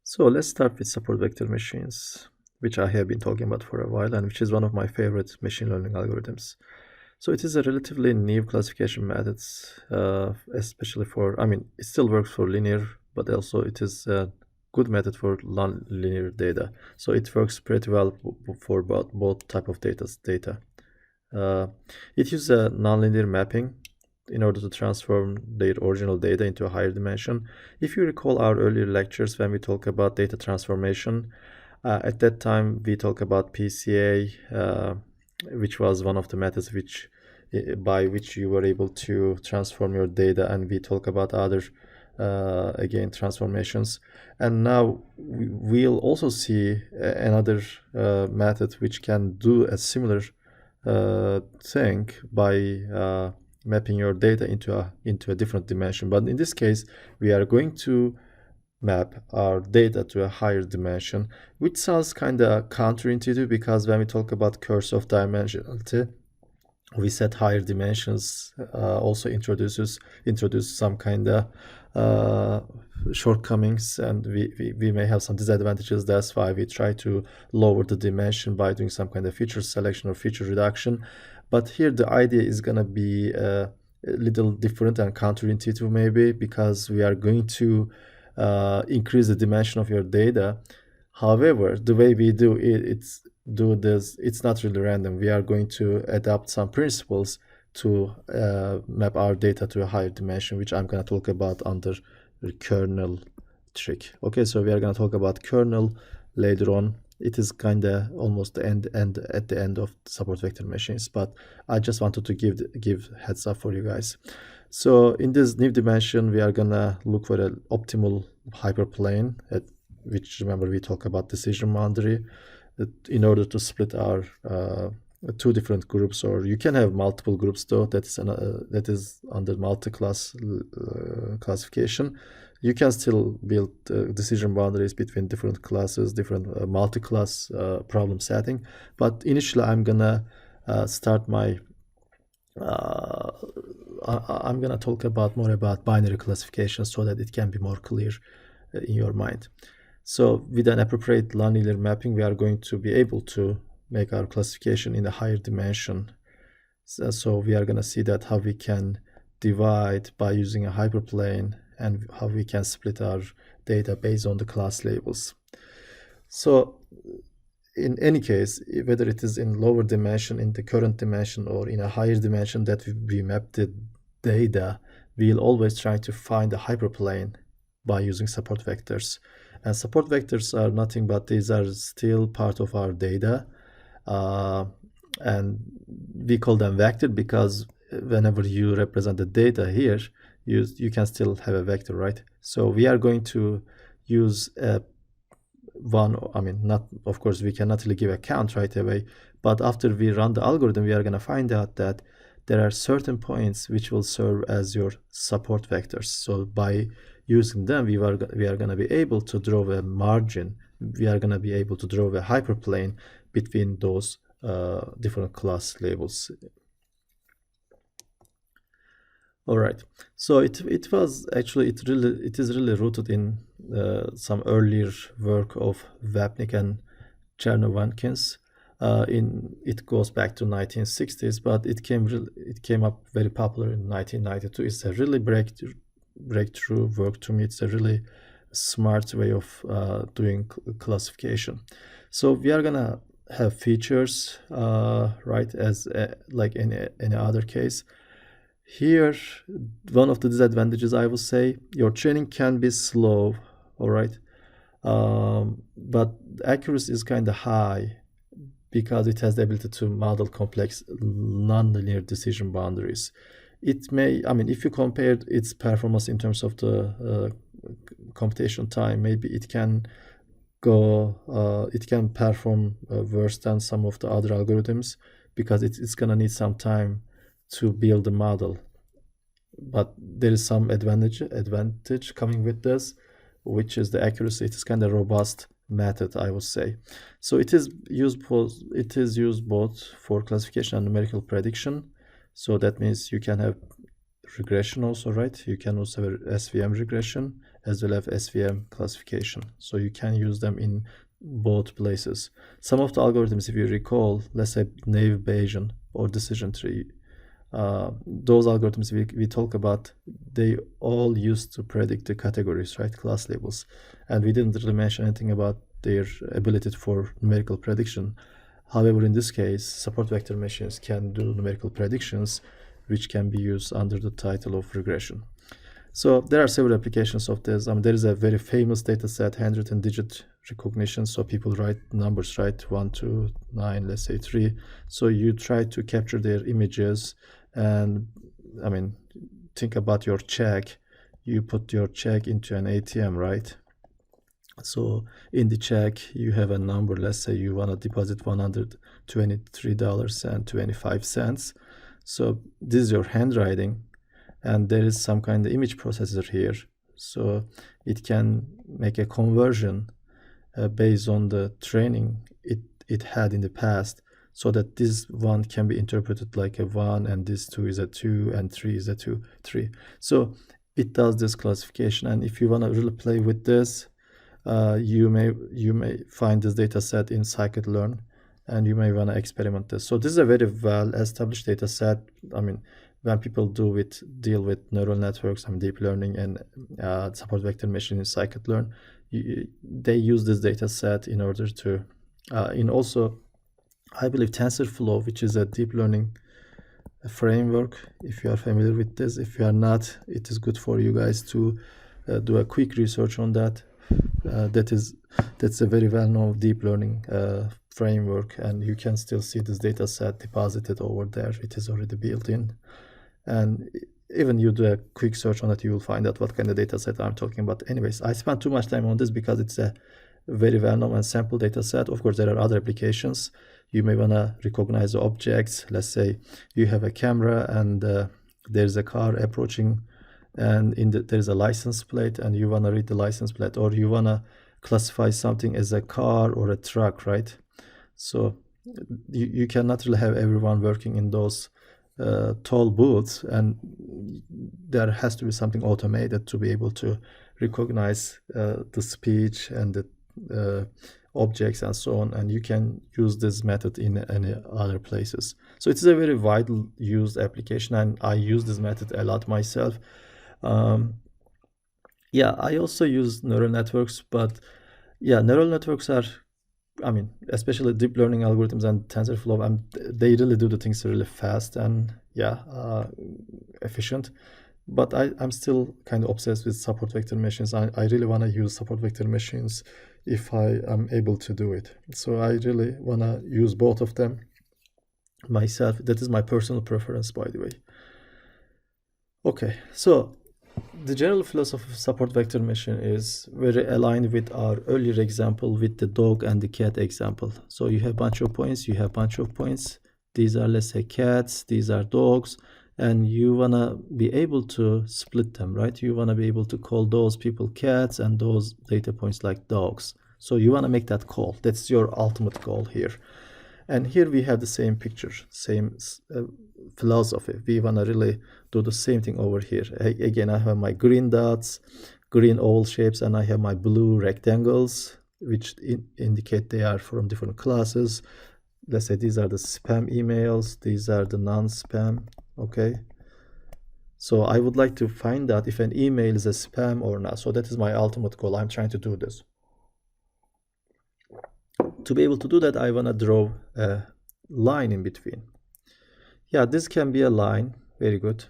So let's start with support vector machines, which I have been talking about for a while and which is one of my favorite machine learning algorithms. So it is a relatively new classification method, especially for, it still works for linear, but also it is a good method for non-linear data. So it works pretty well for both type of data. It uses a nonlinear mapping in order to transform their original data into a higher dimension. If you recall our earlier lectures when we talk about data transformation, at that time we talk about PCA, which was one of the methods by which you were able to transform your data, and we talk about other again transformations. And now we'll also see another method which can do a similar thing by mapping your data into a different dimension. But in this case, we are going to map our data to a higher dimension, which sounds kind of counterintuitive because when we talk about curse of dimensionality, we said higher dimensions also introduce some kind of shortcomings, and we may have some disadvantages. That's why we try to lower the dimension by doing some kind of feature selection or feature reduction. But here the idea is going to be a little different and counterintuitive maybe, because we are going to increase the dimension of your data. However, the way we do it's not really random. We are going to adopt some principles to map our data to a higher dimension, which I'm going to talk about under the kernel trick. Okay, so we are going to talk about kernel later on. It is kind of almost the end at the end of support vector machines, but I just wanted to give heads up for you guys. So in this new dimension, we are gonna look for an optimal hyperplane, which, remember, we talk about decision boundary, in order to split our two different groups, or you can have multiple groups though. That is under multi-class classification. You can still build decision boundaries between different classes, different multi-class problem setting. But initially, I'm gonna start my I'm gonna talk more about binary classification so that it can be more clear in your mind. So with an appropriate nonlinear mapping, we are going to be able to make our classification in a higher dimension. So we are going to see that how we can divide by using a hyperplane, and how we can split our data based on the class labels. So in any case, whether it is in lower dimension, in the current dimension, or in a higher dimension that we map the data, we'll always try to find a hyperplane by using support vectors. And support vectors are nothing but these are still part of our data, and we call them vector because whenever you represent the data here, you can still have a vector, right? So we are going to use of course we cannot really give a count right away, but after we run the algorithm, we are going to find out that there are certain points which will serve as your support vectors. So by using them, we are going to be able to draw a margin. We are going to be able to draw a hyperplane between those different class labels. All right. So it is really rooted in some earlier work of Vapnik and Chernow-Watkins. It goes back to 1960s, but it came up very popular in 1992. It's a really breakthrough work to me. It's a really smart way of doing classification. So we are gonna have features, right, as like in any other case. Here, one of the disadvantages, I will say, your training can be slow, all right, but accuracy is kind of high because it has the ability to model complex nonlinear decision boundaries. It may, if you compare its performance in terms of the computation time, maybe it can perform worse than some of the other algorithms because it's gonna need some time to build the model. But there is some advantage coming with this, which is the accuracy. It is kind of robust method, I would say. So it is used both for classification and numerical prediction. So that means you can have regression also, right? You can also have SVM regression, as well as SVM classification. So you can use them in both places. Some of the algorithms, if you recall, let's say naive Bayesian or decision tree, those algorithms we talk about, they all used to predict the categories, right, class labels, and we didn't really mention anything about their ability for numerical prediction. However, in this case, support vector machines can do numerical predictions, which can be used under the title of regression. So there are several applications of this. There is a very famous data set, handwritten digit recognition. So people write numbers, right? 1, 2, 9, let's say 3. So you try to capture their images, and think about your check. You put your check into an ATM, right? So in the check, you have a number. Let's say you want to deposit $123.25. So this is your handwriting, and there is some kind of image processor here. So it can make a conversion based on the training it had in the past, so that this 1 can be interpreted like a 1, and this 2 is a 2, and 3 is a 2, 3. So it does this classification, and if you want to really play with this, you may find this data set in scikit-learn, and you may want to experiment this. So this is a very well-established data set. When people deal with neural networks, deep learning, and support vector machine in scikit-learn, they use this data set in order to, also, I believe TensorFlow, which is a deep learning framework, if you are familiar with this. If you are not, it is good for you guys to do a quick research on that. That's a very well-known deep learning framework, and you can still see this data set deposited over there. It is already built in, and even you do a quick search on it, you will find out what kind of data set I'm talking about. Anyways, I spent too much time on this because it's a very well-known and sample data set. Of course, there are other applications. You may want to recognize the objects. Let's say you have a camera, and there's a car approaching, and there's a license plate, and you want to read the license plate, or you want to classify something as a car or a truck, right? So you cannot really have everyone working in those tall booths, and there has to be something automated to be able to recognize the speech and the objects and so on, and you can use this method in any other places. So it's a very widely used application, and I use this method a lot myself. I also use neural networks, but neural networks are, especially deep learning algorithms and TensorFlow, they really do the things really fast and efficient. But I'm still kind of obsessed with support vector machines. I really want to use support vector machines if I am able to do it. So I really want to use both of them myself. That is my personal preference, by the way. Okay, so the general philosophy of support vector machine is very aligned with our earlier example with the dog and the cat example. So you have a bunch of points, These are, let's say, cats, these are dogs, and you want to be able to split them, right? You want to be able to call those people cats and those data points like dogs. So you want to make that call. That's your ultimate goal here. And here we have the same picture, same philosophy. We want to really do the same thing over here. Again, I have my green dots, green oval shapes, and I have my blue rectangles, which indicate they are from different classes. Let's say these are the spam emails, these are the non-spam, okay? So I would like to find out if an email is a spam or not. So that is my ultimate goal. I'm trying to do this. To be able to do that, I want to draw a line in between. Yeah, this can be a line. Very good.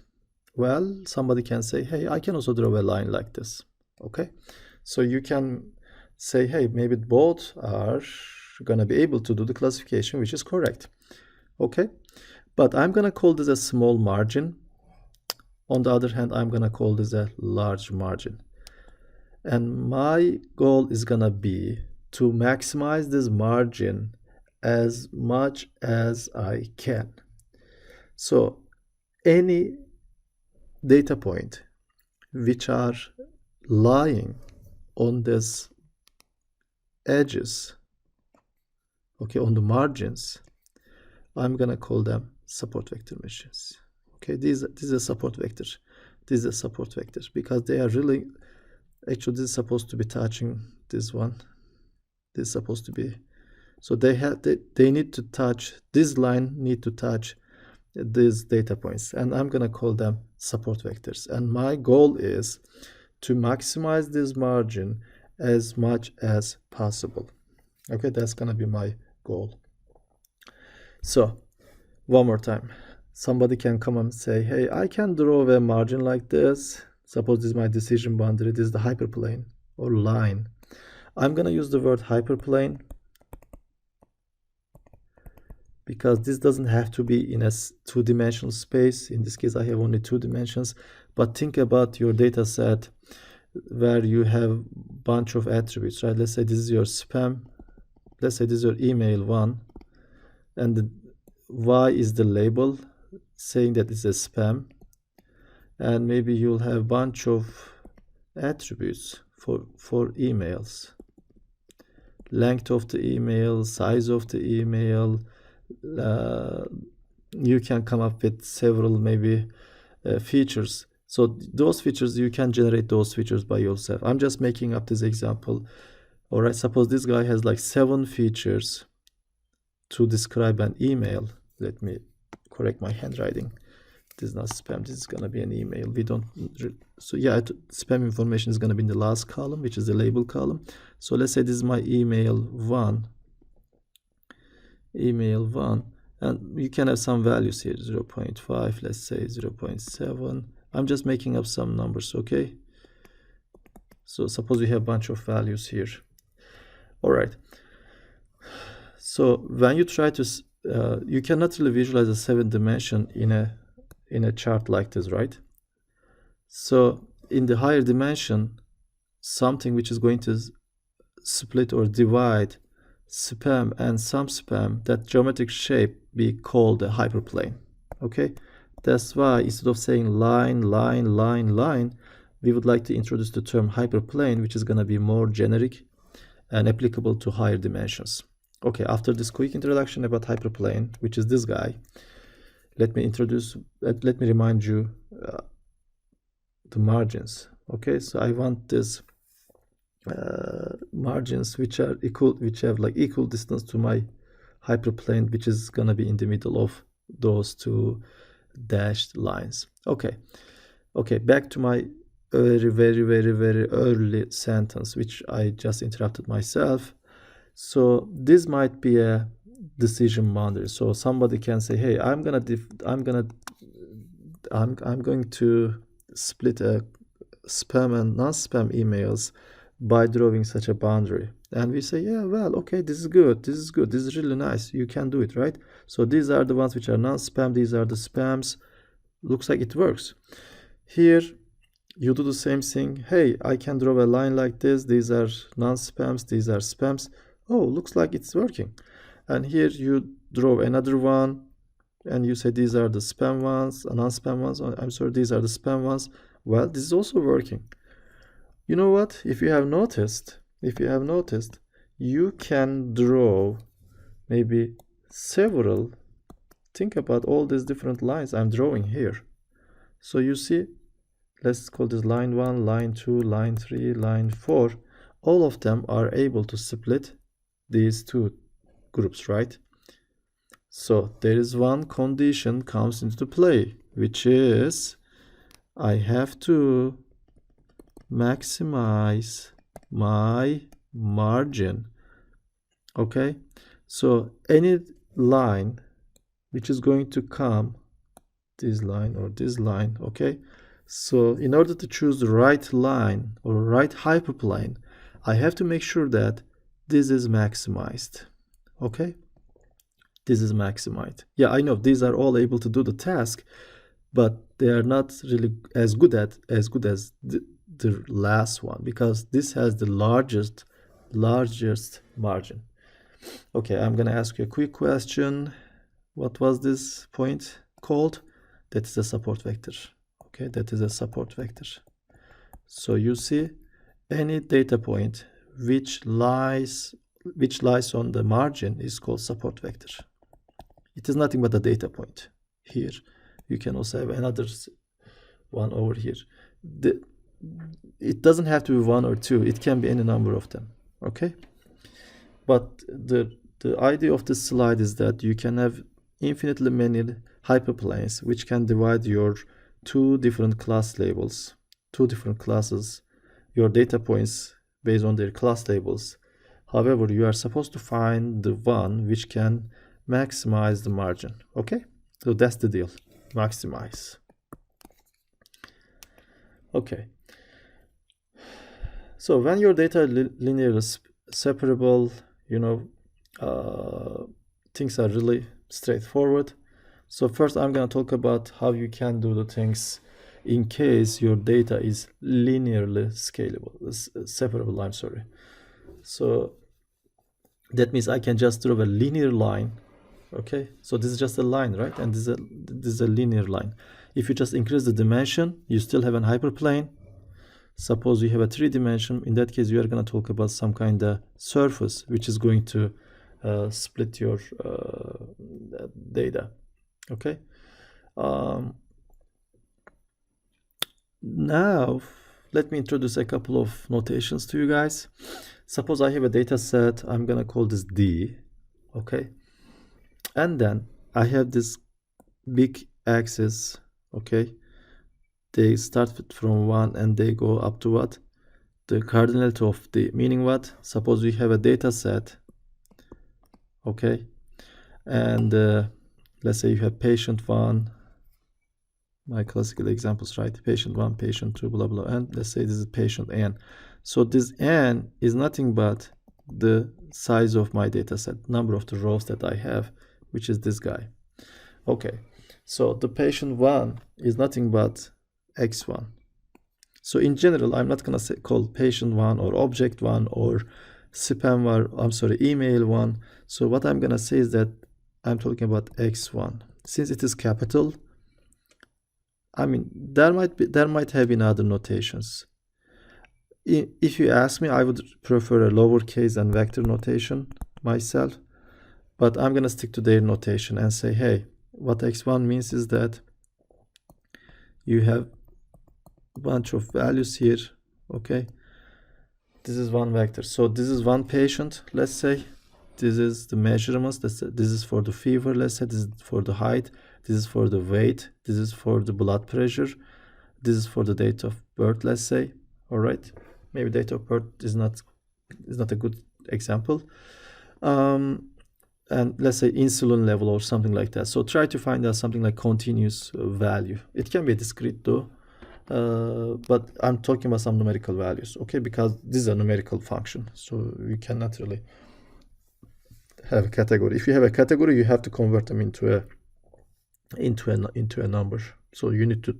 Well, somebody can say, hey, I can also draw a line like this. Okay, so you can say, hey, maybe both are going to be able to do the classification, which is correct. Okay, but I'm going to call this a small margin. On the other hand, I'm going to call this a large margin. And my goal is going to be to maximize this margin as much as I can. So any data point which are lying on this edges, okay, on the margins, I'm gonna call them support vector machines. Okay, this is a support vector. This is a support vector because they are really Actually, this is supposed to be touching this one. This is supposed to be, so they need to touch, this line need to touch these data points, and I'm gonna call them support vectors. And my goal is to maximize this margin as much as possible. Okay, that's gonna be my goal. So one more time, somebody can come and say, hey, I can draw a margin like this. Suppose this is my decision boundary, this is the hyperplane or line. I'm gonna use the word hyperplane because this doesn't have to be in a two-dimensional space. In this case, I have only 2 dimensions, but think about your data set where you have bunch of attributes, right? Let's say this is your spam, let's say this is your email 1, and the Y is the label saying that it's a spam, and maybe you'll have bunch of attributes for emails, length of the email, size of the email. You can come up with several maybe features. So those features, you can generate those features by yourself. I'm just making up this example. All right, suppose this guy has like 7 features to describe an email. Let me correct my handwriting. This is not spam, this is gonna be an email. We don't, so yeah, spam information is gonna be in the last column, which is the label column. So let's say this is my email 1, and you can have some values here, 0.5, let's say 0.7. I'm just making up some numbers, okay? So suppose we have a bunch of values here. All right. So when you try to, you cannot really visualize a 7 dimension in a chart like this, right? So in the higher dimension, something which is going to split or divide spam and some spam, that geometric shape be called a hyperplane. Okay, that's why instead of saying line, we would like to introduce the term hyperplane, which is going to be more generic and applicable to higher dimensions. Okay, after this quick introduction about hyperplane, which is this guy, let me remind you the margins. Okay, so I want this margins which are equal, which have like equal distance to my hyperplane, which is gonna be in the middle of those 2 dashed lines. Okay, back to my very early sentence, which I just interrupted myself. So this might be a decision boundary. So somebody can say, hey, I'm going to split a spam and non-spam emails by drawing such a boundary. And we say, yeah, well, okay, this is good, this is really nice, you can do it, right? So these are the ones which are non-spam, these are the spams. Looks like it works. Here you do the same thing. Hey, I can draw a line like this, these are non-spams, these are spams. Oh, looks like it's working. And here you draw another one and you say these are the spam ones, non-spam ones. I'm sorry, these are the spam ones. Well, this is also working. You know what? If you have noticed, you can draw maybe several. Think about all these different lines I'm drawing here. So you see, let's call this line 1, line 2, line 3, line 4. All of them are able to split these 2 groups, right? So there is one condition comes into play, which is I have to maximize my margin. Okay, so any line which is going to come, this line or this line, okay, so in order to choose the right line or right hyperplane, I have to make sure that this is maximized. Okay, this is maximized. Yeah, I know these are all able to do the task, but they are not really as good as the last one, because this has the largest margin. Okay, I'm gonna ask you a quick question. What was this point called? That is a support vector. Okay, that is a support vector. So you see, any data point which lies on the margin is called support vector. It is nothing but a data point. Here you can also have another one over here. it doesn't have to be 1 or 2, it can be any number of them. Okay, but the idea of this slide is that you can have infinitely many hyperplanes which can divide your two different class labels, two different classes, your data points based on their class labels. However, you are supposed to find the one which can maximize the margin. Okay, so that's the deal, maximize. Okay, so when your data are linearly separable, you know, things are really straightforward. So first I'm going to talk about how you can do the things in case your data is linearly separable, I'm sorry. So that means I can just draw a linear line. Okay, so this is just a line, right? And this is a linear line. If you just increase the dimension, you still have an hyperplane. Suppose you have a 3-dimension. In that case, you are going to talk about some kind of surface which is going to split your data. Okay, now let me introduce a couple of notations to you guys. Suppose I have a data set, I'm gonna call this D. Okay, and then I have this big axis. Okay, they start from 1 and they go up to what? The cardinality of D, meaning what? Suppose we have a data set. Okay, and let's say you have patient 1, my classical examples, right? Patient 1, patient 2, blah blah, and let's say this is patient n. So this n is nothing but the size of my data set, number of the rows that I have, which is this guy. Okay, so the patient 1 is nothing but x1. So in general, I'm not gonna call patient 1 or object 1 or spam 1, I'm sorry, email 1. So what I'm gonna say is that I'm talking about x1. Since it is capital, I mean, there might have been other notations. If you ask me, I would prefer a lowercase and vector notation myself, but I'm gonna stick to their notation and say, hey, what x1 means is that you have a bunch of values here. Okay, this is one vector, so this is one patient, let's say. This is the measurements, this is for the fever, let's say. This is for the height, this is for the weight, this is for the blood pressure, this is for the date of birth, let's say. All right, maybe date of birth is not a good example. And let's say insulin level or something like that. So try to find out something like continuous value. It can be discrete though, but I'm talking about some numerical values, okay, because this is a numerical function, so you cannot really have a category. If you have a category, you have to convert them into a number. So you need to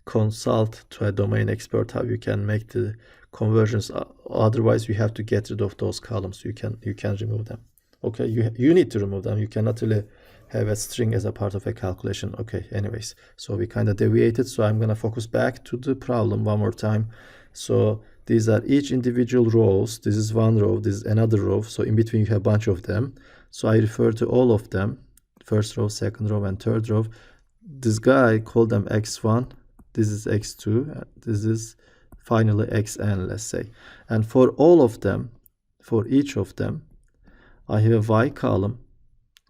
consult to a domain expert how you can make the conversions. Otherwise, you have to get rid of those columns. You can remove them. Okay, you need to remove them. You cannot really have a string as a part of a calculation. Okay, anyways, so we kind of deviated. So I'm gonna focus back to the problem one more time. So these are each individual rows. This is one row, this is another row. So in between you have a bunch of them. So I refer to all of them, first row, second row, and third row. This guy, call them x1, this is x2, this is finally xn, let's say. And for all of them, for each of them, I have a y column,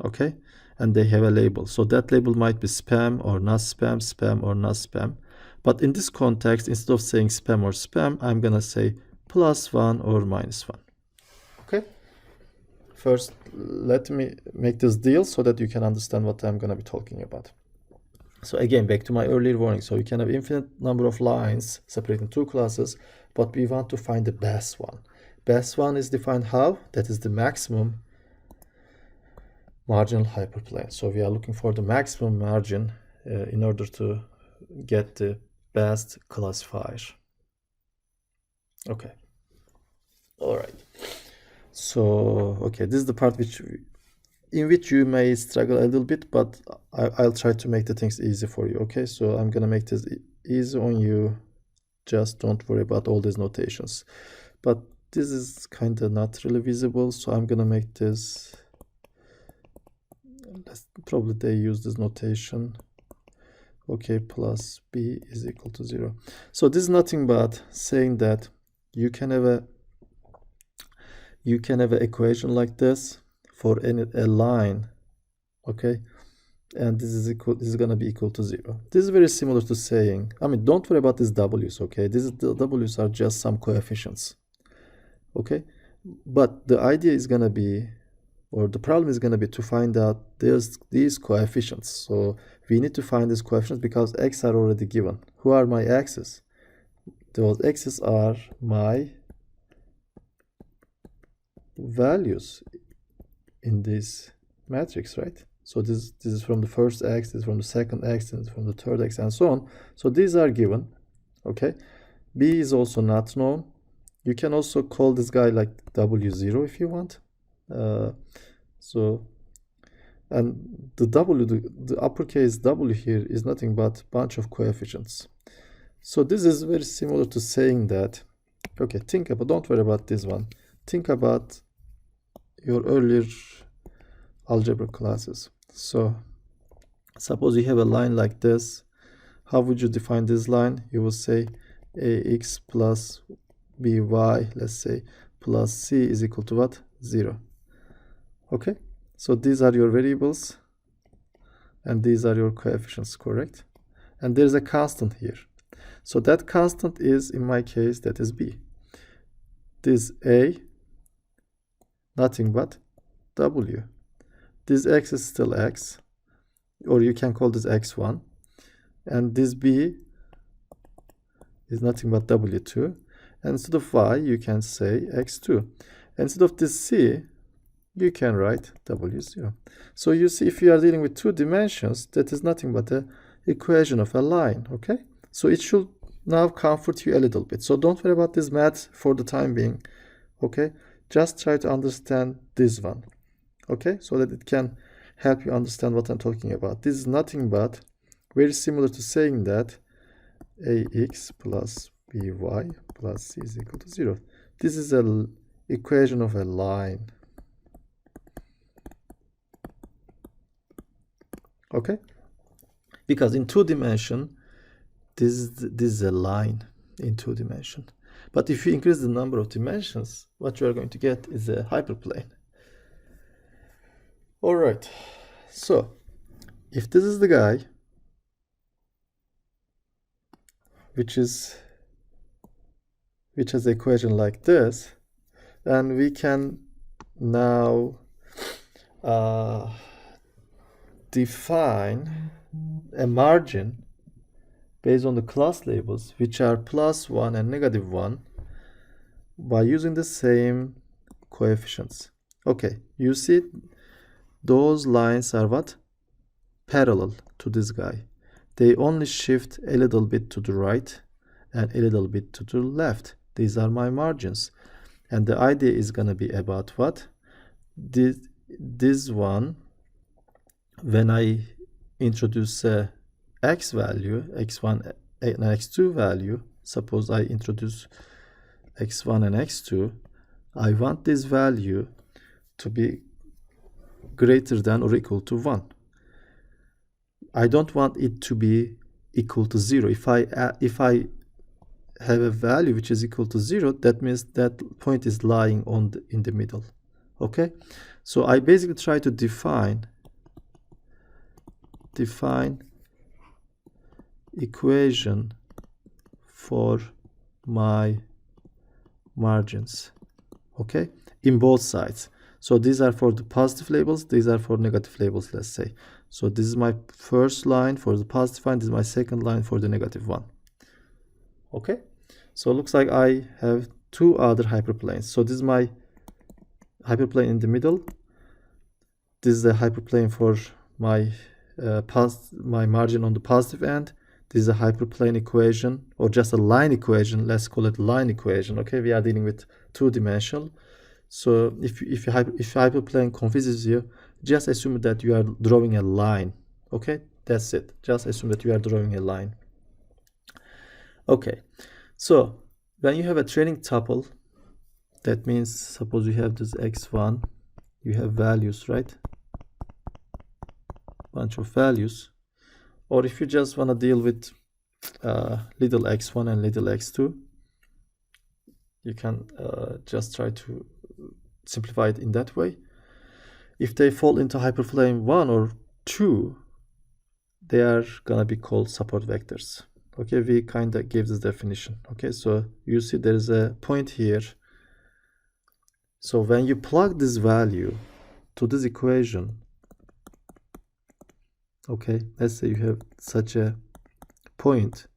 okay, and they have a label. So that label might be spam or not spam, spam or not spam. But in this context, instead of saying spam or spam, I'm gonna say +1 or -1. Okay. First, let me make this deal so that you can understand what I'm gonna be talking about. So again, back to my earlier warning. So you can have infinite number of lines separating two classes, but we want to find the best one. Best one is defined how? That is the maximum marginal hyperplane. So we are looking for the maximum margin in order to get the best classifier. Okay. All right. So, okay, this is the part in which you may struggle a little bit, but I'll try to make the things easy for you. Okay, so I'm gonna make this easy on you. Just don't worry about all these notations. But this is kind of not really visible, so I'm gonna make this. Probably they use this notation. okay, plus b is equal to 0. So this is nothing but saying that you can have an equation like this for a line, okay, and this is gonna be equal to 0. This is very similar to saying, I mean, don't worry about these w's, okay? The w's are just some coefficients, okay? But the idea is gonna be, or the problem is gonna be to find out these coefficients. So we need to find these coefficients because x are already given. Who are my x's? Those x's are my values in this matrix, right? So this is from the first x, this is from the second x, and from the third x, and so on. So these are given, okay? B is also not known. You can also call this guy like W0 if you want. And the W, the uppercase W here is nothing but bunch of coefficients. So this is very similar to saying that, okay, think about, don't worry about this one. Think about your earlier algebra classes. So suppose you have a line like this. How would you define this line? You will say ax plus by, let's say, plus c is equal to what? 0. Okay, so these are your variables and these are your coefficients, correct? And there's a constant here. So that constant is, in my case, that is b. This a, nothing but w. This x is still x, or you can call this x1. And this b is nothing but w2. And instead of y, you can say x2. Instead of this c, you can write w0. So you see, if you are dealing with two dimensions, that is nothing but the equation of a line, okay? So it should now comfort you a little bit. So don't worry about this math for the time being, okay? Just try to understand this one, okay? So that it can help you understand what I'm talking about. This is nothing but very similar to saying that ax plus by plus c is equal to 0. This is an equation of a line. Okay? Because in two dimension, this is a line in two dimension. But if you increase the number of dimensions, what you are going to get is a hyperplane. All right. So if this is the guy which has an equation like this, then we can now define a margin based on the class labels, which are +1 and -1, by using the same coefficients. Okay, you see those lines are what? Parallel to this guy. They only shift a little bit to the right and a little bit to the left. These are my margins. And the idea is going to be about what? This one, when I introduce a x value, x1 and x2 value, suppose I introduce x1 and x2, I want this value to be greater than or equal to 1. I don't want it to be equal to 0. If I have a value which is equal to 0, that means that point is lying in the middle. Okay? So I basically try to define equation for my margins, okay, in both sides. So these are for the positive labels, these are for negative labels, let's say. So this is my first line for the positive one, this is my second line for the negative one. Okay, so it looks like I have two other hyperplanes. So this is my hyperplane in the middle. This is a hyperplane for my my margin on the positive end. This is a hyperplane equation, or just a line equation. Let's call it line equation. Okay, we are dealing with two-dimensional. So if hyperplane confuses you, just assume that you are drawing a line. Okay, that's it. Just assume that you are drawing a line. Okay, so when you have a training tuple, that means suppose you have this x1, you have values, right? Bunch of values. Or if you just want to deal with little x1 and little x2, you can just try to simplify it in that way. If they fall into hyperplane 1 or 2, they are gonna be called support vectors. Okay, we kind of gave this definition. Okay, so you see there is a point here. So when you plug this value to this equation, okay, let's say you have such a point,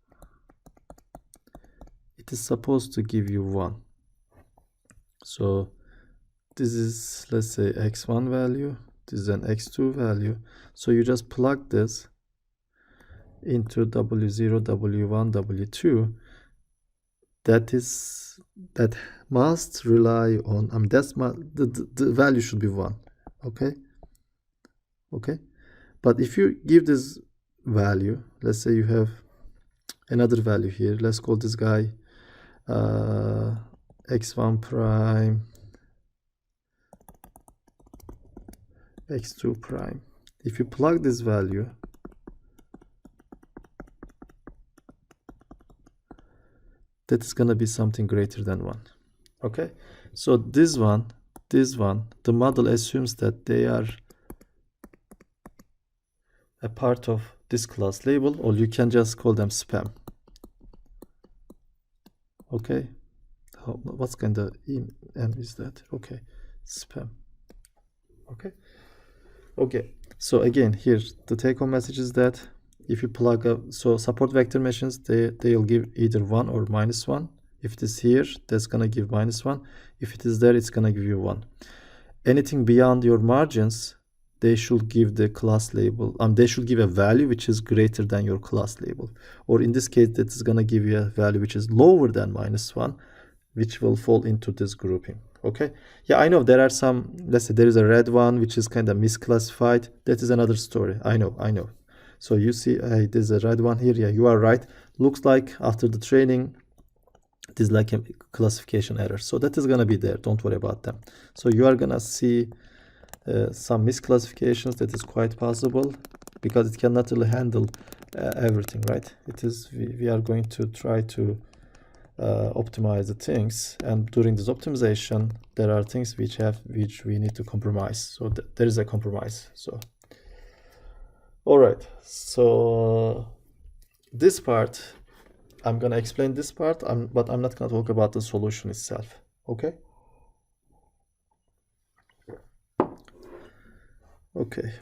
it is supposed to give you 1. So this is, let's say, x1 value, this is an x2 value. So you just plug this into w0, w1, w2. That must rely on, I mean, the value should be 1. Okay, but if you give this value, let's say you have another value here, let's call this guy x1 prime, x2 prime. If you plug this value, that is going to be something greater than 1. Okay, so this one, the model assumes that they are a part of this class label, or you can just call them spam. Okay, what kind of em is that? Okay, spam. Okay, so again, here the take-home message is that if you plug up, so support vector machines, they'll give either 1 or -1. If it is here, that's gonna give -1. If it is there, it's gonna give you 1. Anything beyond your margins, they should give the class label, they should give a value which is greater than your class label. Or in this case, that is gonna give you a value which is lower than -1, which will fall into this grouping. Okay, yeah, I know there are some, let's say there is a red one which is kind of misclassified. That is another story. I know. So you see, there's a red one here. Yeah, you are right. Looks like after the training, it is like a classification error. So that is gonna be there. Don't worry about them. So you are gonna see some misclassifications. That is quite possible because it cannot really handle everything, right? It is, we are going to try to optimize the things, and during this optimization there are things which we need to compromise. So there is a compromise. So all right, so this part I'm gonna explain this part, but I'm not gonna talk about the solution itself. Okay,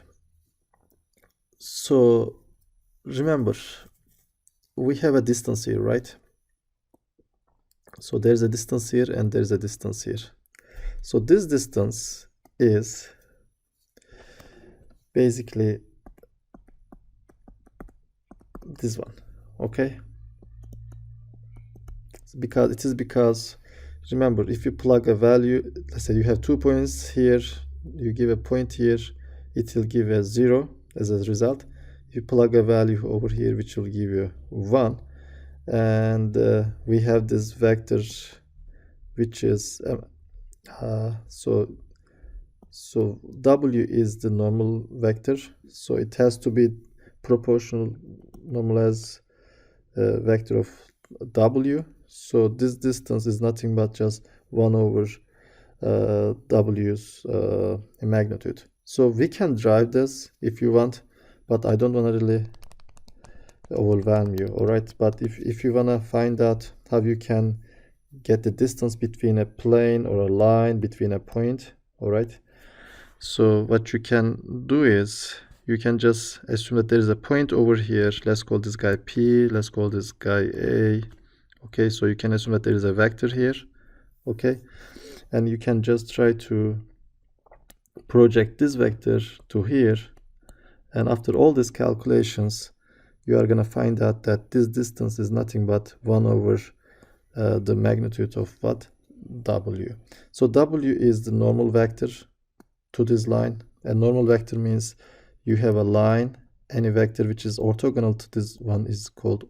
so remember, we have a distance here, right? So there's a distance here and there's a distance here. So this distance is basically this one. Okay, because remember, if you plug a value, let's say you have 2 points here, you give a point here, it will give a 0 as a result. You plug a value over here which will give you 1, and we have this vector which is so w is the normal vector, so it has to be proportional normalized vector of w. So this distance is nothing but just 1 over w's magnitude. So we can drive this if you want, but I don't want to really overwhelm you. All right, but if you want to find out how you can get the distance between a plane or a line between a point, all right, so what you can do is you can just assume that there is a point over here. Let's call this guy P, let's call this guy A. Okay, so you can assume that there is a vector here. Okay, and you can just try to project this vector to here, and after all these calculations you are going to find out that this distance is nothing but 1 over the magnitude of what? W. So W is the normal vector to this line. A normal vector means you have a line, any vector which is orthogonal to this one is called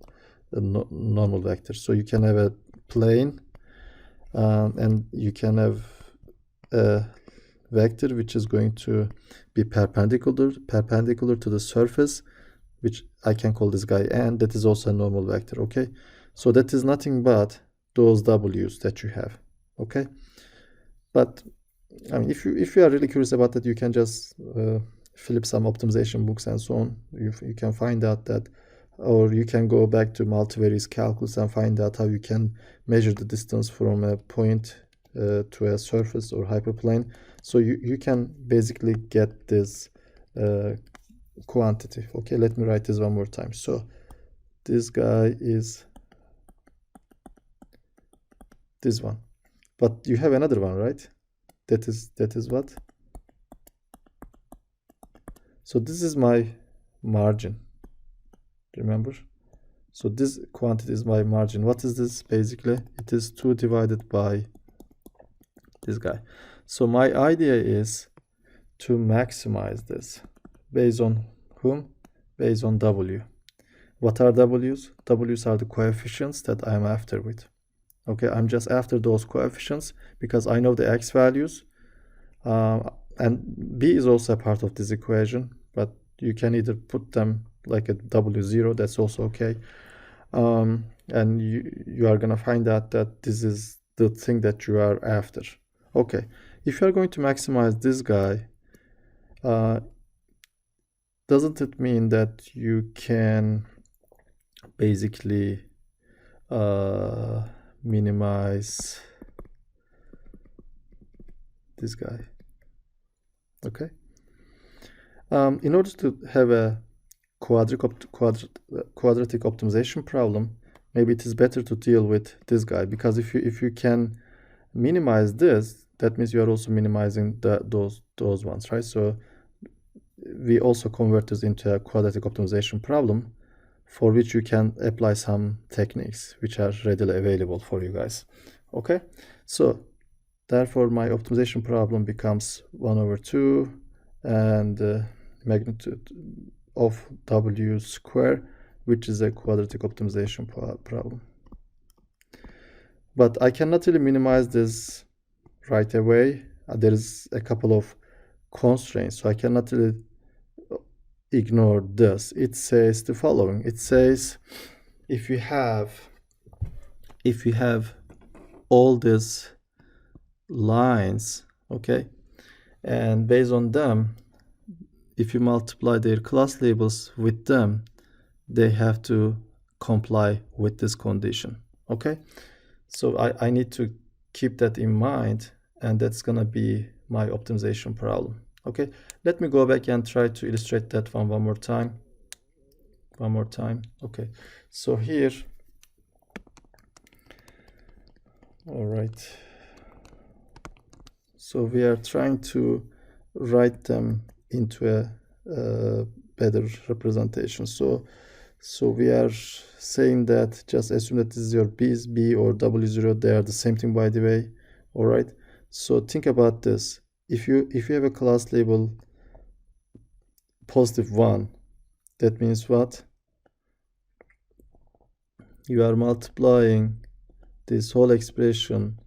a normal vector. So you can have a plane and you can have a vector which is going to be perpendicular to the surface, which I can call this guy n. That is also a normal vector. Okay, so that is nothing but those w's that you have. Okay, but I mean, if you are really curious about that, you can just flip some optimization books and so on. You can find out that, or you can go back to multivariate calculus and find out how you can measure the distance from a point to a surface or hyperplane. So you can basically get this quantity. Okay, let me write this one more time. So this guy is this one, but you have another one, right? That is what? So this is my margin, remember? So this quantity is my margin. What is this basically? It is 2 divided by this guy. So my idea is to maximize this. Based on whom? Based on W. What are W's? W's are the coefficients that I'm after with. Okay, I'm just after those coefficients because I know the x values. And b is also a part of this equation, but you can either put them like a w0, that's also okay. And you are gonna find out that this is the thing that you are after. Okay, if you are going to maximize this guy, doesn't it mean that you can basically minimize this guy? Okay. In order to have a quadratic optimization problem, maybe it is better to deal with this guy, because if you can minimize this, that means you are also minimizing those ones, right? So we also convert this into a quadratic optimization problem, for which you can apply some techniques which are readily available for you guys. Okay, so therefore my optimization problem becomes 1/2 and magnitude of w square, which is a quadratic optimization problem. But I cannot really minimize this right away. There is a couple of constraints, so I cannot really ignore this. It says the following. It says if you have all these lines, okay, and based on them, if you multiply their class labels with them, they have to comply with this condition. Okay, so I need to keep that in mind, and that's gonna be my optimization problem. Okay, let me go back and try to illustrate that one more time. Okay, so here, all right, so we are trying to write them into a better representation. So we are saying that just assume that this is your b's, b or w0, they are the same thing, by the way. All right, so think about this. If you have a class label +1, that means what? You are multiplying this whole expression,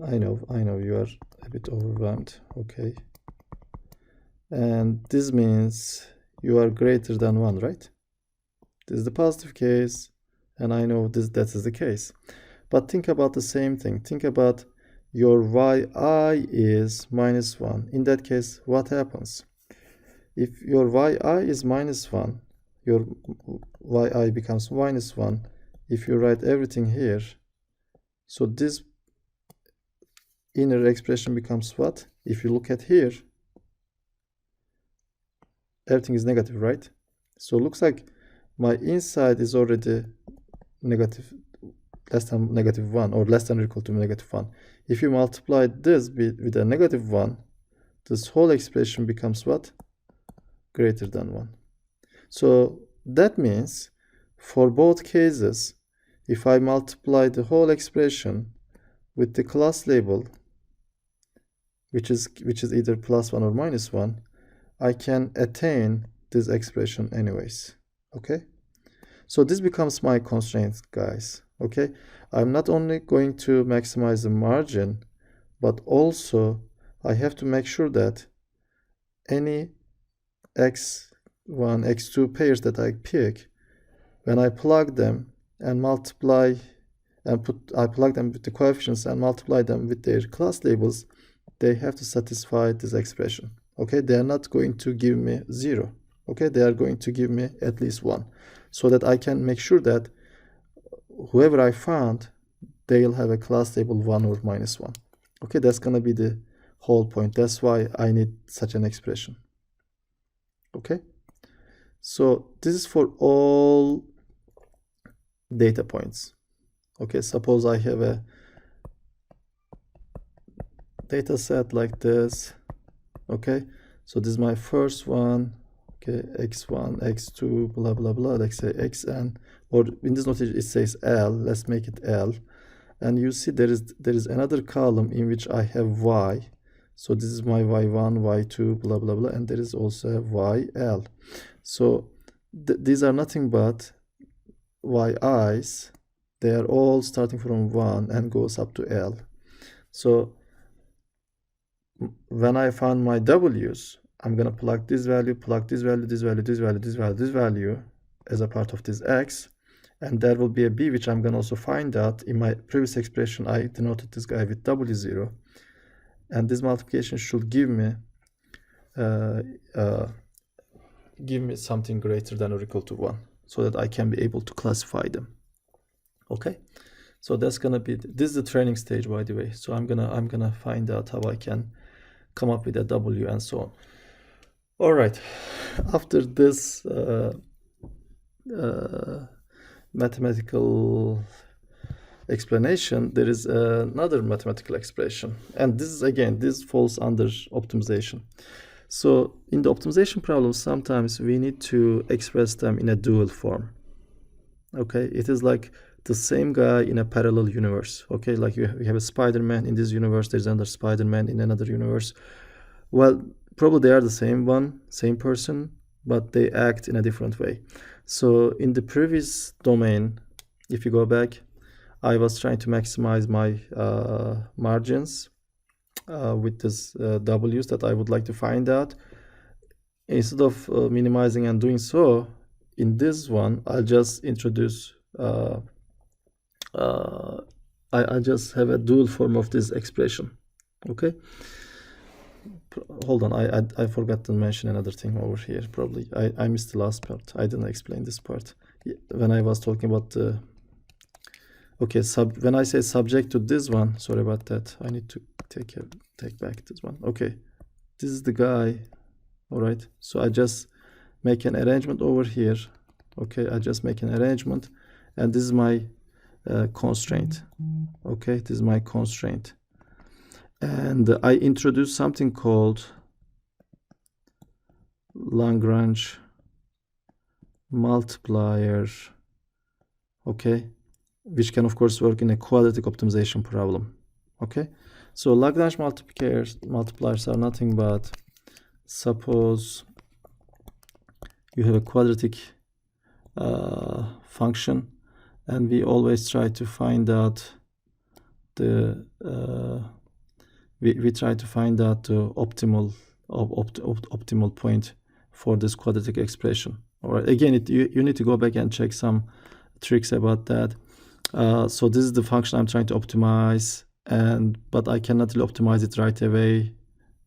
I know you are a bit overwhelmed. Okay, and this means you are greater than 1, right? This is the positive case, and I know that is the case. But think about the same thing. Think about your yi is -1. In that case, what happens? If your yi is -1, your yi becomes -1. If you write everything here, so this inner expression becomes what? If you look at here, everything is negative, right? So it looks like my inside is already negative, less than -1, or less than or equal to -1. If you multiply this with a -1, this whole expression becomes what? Greater than 1. So that means for both cases, if I multiply the whole expression with the class label, which is either +1 or -1, I can attain this expression anyways. Okay, so this becomes my constraint, guys. Okay, I'm not only going to maximize the margin, but also I have to make sure that any x1, x2 pairs that I pick, when I plug them and multiply and I plug them with the coefficients and multiply them with their class labels, they have to satisfy this expression. Okay, they are not going to give me 0. Okay, they are going to give me at least 1, so that I can make sure that whoever I found, they'll have a class label 1 or -1. Okay, that's gonna be the whole point. That's why I need such an expression. Okay, so this is for all data points. Okay, suppose I have a data set like this. Okay, so this is my first one. Okay, x1, x2, blah blah blah. Let's say xn, or in this notation it says L. Let's make it L. And you see there is another column in which I have y. So this is my y1, y2, blah blah blah, and there is also a yl. So these are nothing but yi's. They are all starting from 1 and goes up to L. So when I found my w's, I'm gonna plug this value, this value, this value, this value, this value, this value as a part of this x, and there will be a b which I'm gonna also find out. In my previous expression I denoted this guy with w0, and this multiplication should give me something greater than or equal to 1, so that I can be able to classify them. Okay, so that's gonna be this is the training stage, by the way. So I'm gonna find out how I can come up with a w and so on. All right, after this mathematical explanation, there is another mathematical expression, and this falls under optimization. So in the optimization problems, sometimes we need to express them in a dual form. Okay, it is like the same guy in a parallel universe. Okay, like you have a Spider-Man in this universe, there's another Spider-Man in another universe. Well, probably they are the same person, but they act in a different way. So in the previous domain, if you go back, I was trying to maximize my margins with this w's that I would like to find out. Instead of minimizing and doing so, in this one, I'll just introduce I just have a dual form of this expression. Okay, hold on, I forgot to mention another thing over here. Probably I missed the last part. I didn't explain this part when I was talking about the okay, when I say subject to this one, sorry about that, I need to take back this one. Okay, this is the guy. All right, so I just make an arrangement over here. Okay, I just make an arrangement, and this is my constraint. Okay, this is my constraint, and I introduce something called Lagrange multiplier. Okay, which can of course work in a quadratic optimization problem. Okay, so Lagrange multipliers are nothing but, suppose you have a quadratic function, and we always try to find out the we try to find out the optimal point for this quadratic expression. All right, again, you need to go back and check some tricks about that. So this is the function I'm trying to optimize, but I cannot really optimize it right away.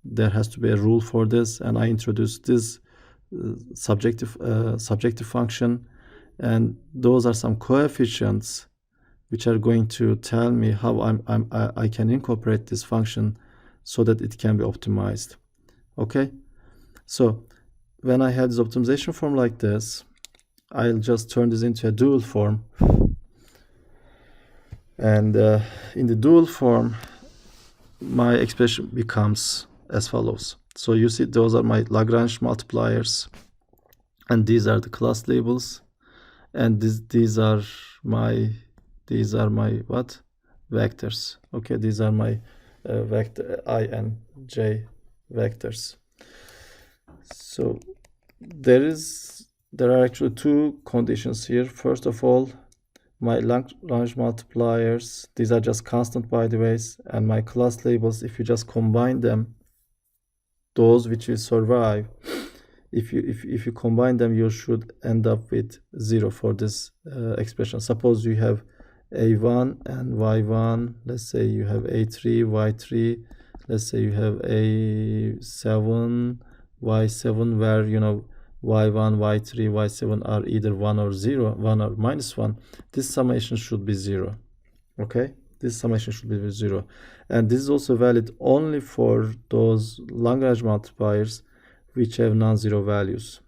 There has to be a rule for this, and I introduce this subjective function, and those are some coefficients which are going to tell me how I can incorporate this function so that it can be optimized. Okay, so when I have this optimization form like this, I'll just turn this into a dual form, and in the dual form my expression becomes as follows. So you see, those are my Lagrange multipliers, and these are the class labels, and these are my what, vectors. Okay, these are my vector I and j vectors. So there are actually two conditions here. First of all, my Lagrange multipliers, these are just constant by the ways, and my class labels, if you just combine them, those which will survive, if you combine them, you should end up with 0 for this expression. Suppose you have a1 and y1, let's say you have a3, y3, let's say you have a7, y7, where y1, y3, y7 are either 1 or 0, 1 or minus 1. This summation should be 0. Okay, this summation should be 0, and this is also valid only for those Lagrange multipliers which have non-zero values,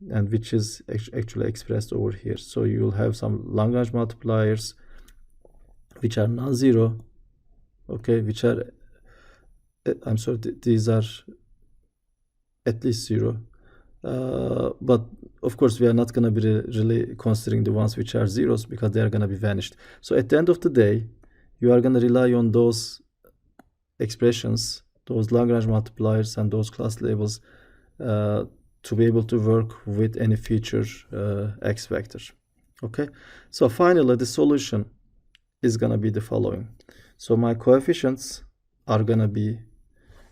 and which is actually expressed over here. So you will have some Lagrange multipliers which are non-zero, okay, which are I'm sorry, these are at least 0, but of course we are not going to be really considering the ones which are zeros, because they are going to be vanished. So at the end of the day, you are going to rely on those expressions, those Lagrange multipliers and those class labels to be able to work with any future x vector. Okay, so finally the solution is going to be the following. So my coefficients are going to be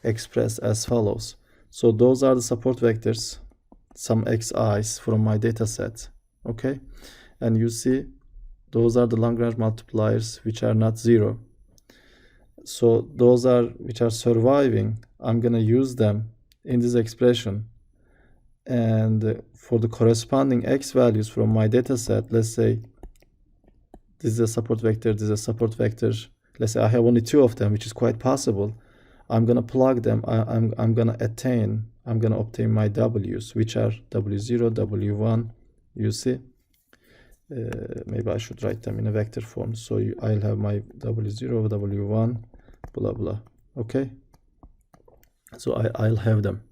expressed as follows. So those are the support vectors, some xi's from my data set. Okay, and you see those are the Lagrange multipliers which are not 0. So those are which are surviving. I'm going to use them in this expression, and for the corresponding x values from my data set, let's say this is a support vector, this is a support vector, let's say I have only 2 of them, which is quite possible. I'm going to plug them. I'm going to obtain my w's, which are w0, w1. You see, maybe I should write them in a vector form. So I'll have my w0, w1, blah blah. Okay, so I'll have them,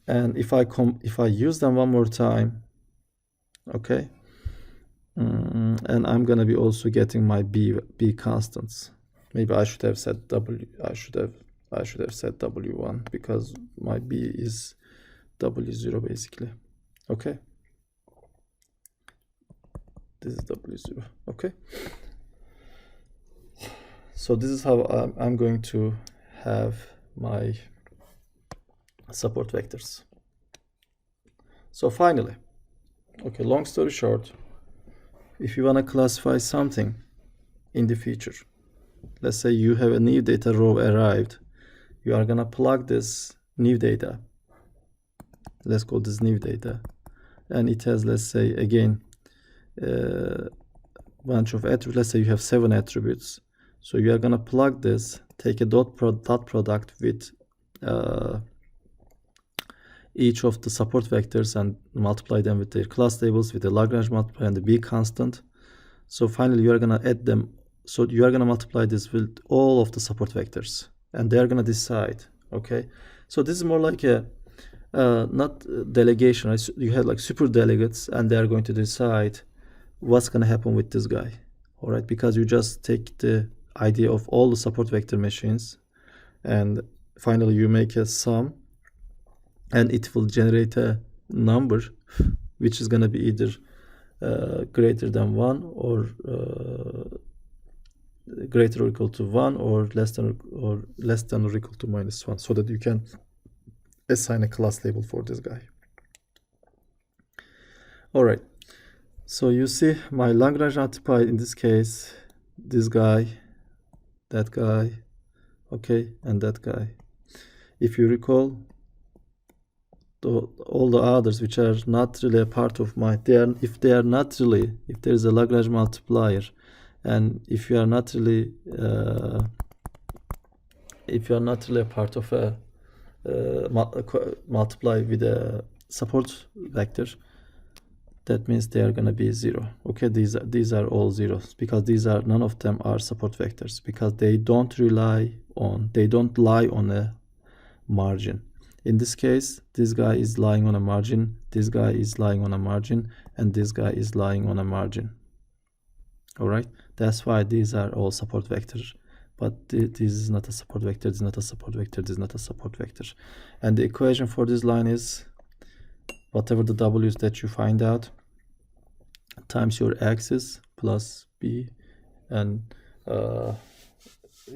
and if I use them one more time, okay, and I'm gonna be also getting my b constants. Maybe I should have said I should have said w1, because my b is w0 basically. Okay, this is w0. Okay, so this is how I'm going to have my support vectors. So finally, okay, long story short, if you want to classify something in the future, let's say you have a new data row arrived, you are gonna plug this new data, let's call this new data, and it has, let's say again, bunch of attributes. Let's say you have 7 attributes. So you are gonna plug this, take a dot product with each of the support vectors and multiply them with their class labels, with the Lagrange multiplier and the b constant. So finally you are gonna add them. So you are gonna multiply this with all of the support vectors, and they are gonna decide. Okay, so this is more like a not delegation. You have like super delegates, and they are going to decide what's gonna happen with this guy. All right, because you just take the idea of all the support vector machines, and finally you make a sum, and it will generate a number which is going to be either greater than 1 or greater or equal to 1, or less than or equal to -1, so that you can assign a class label for this guy. All right, so you see my Lagrange multiplier in this case, this guy, that guy, okay, and that guy. If you recall, all the others which are not really a part of my, if there is a Lagrange multiplier, and if you are not really a part of a multiply with a support vector, that means they are going to be 0. Okay, these are all zeros, because none of them are support vectors, because they don't lie on a margin. In this case, this guy is lying on a margin, this guy is lying on a margin, and this guy is lying on a margin. All right, that's why these are all support vectors, but this is not a support vector, this is not a support vector, this is not a support vector. And the equation for this line is whatever the w's that you find out times your axis plus b and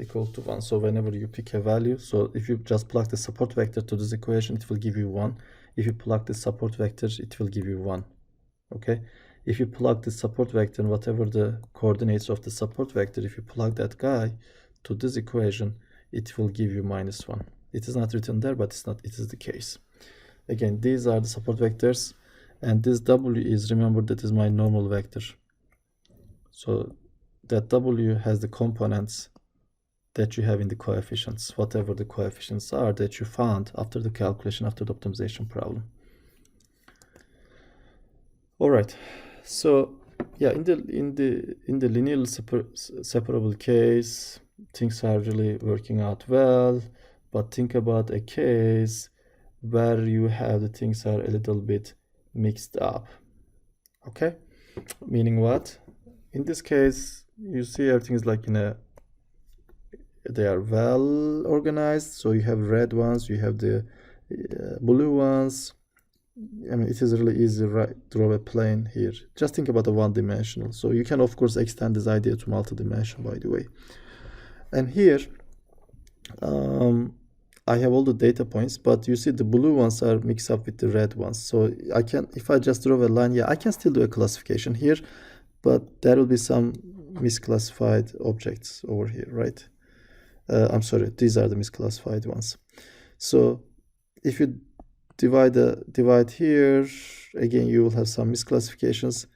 equal to 1. So whenever you pick a value, so if you just plug the support vector to this equation, it will give you 1. If you plug the support vector, it will give you 1. Okay, if you plug the support vector and whatever the coordinates of the support vector, if you plug that guy to this equation, it will give you -1. It is not written there, but it is the case. Again, these are the support vectors, and this w is, remember, that is my normal vector. So that w has the components that you have in the coefficients, whatever the coefficients are that you found after the calculation, after the optimization problem. All right, so yeah, in the linearly separable case, things are really working out well. But think about a case where you have the things are a little bit mixed up. Okay, meaning what? In this case, you see everything is like they are well organized. So you have red ones, you have the blue ones. I mean, it is really easy to draw a plane here. Just think about a one-dimensional. So you can, of course, extend this idea to multi-dimensional, by the way. And here, I have all the data points, but you see the blue ones are mixed up with the red ones. So I can, if I just draw a line, yeah, I can still do a classification here, but there will be some misclassified objects over here, right? I'm sorry, these are the misclassified ones. So if you divide here, again, you will have some misclassifications.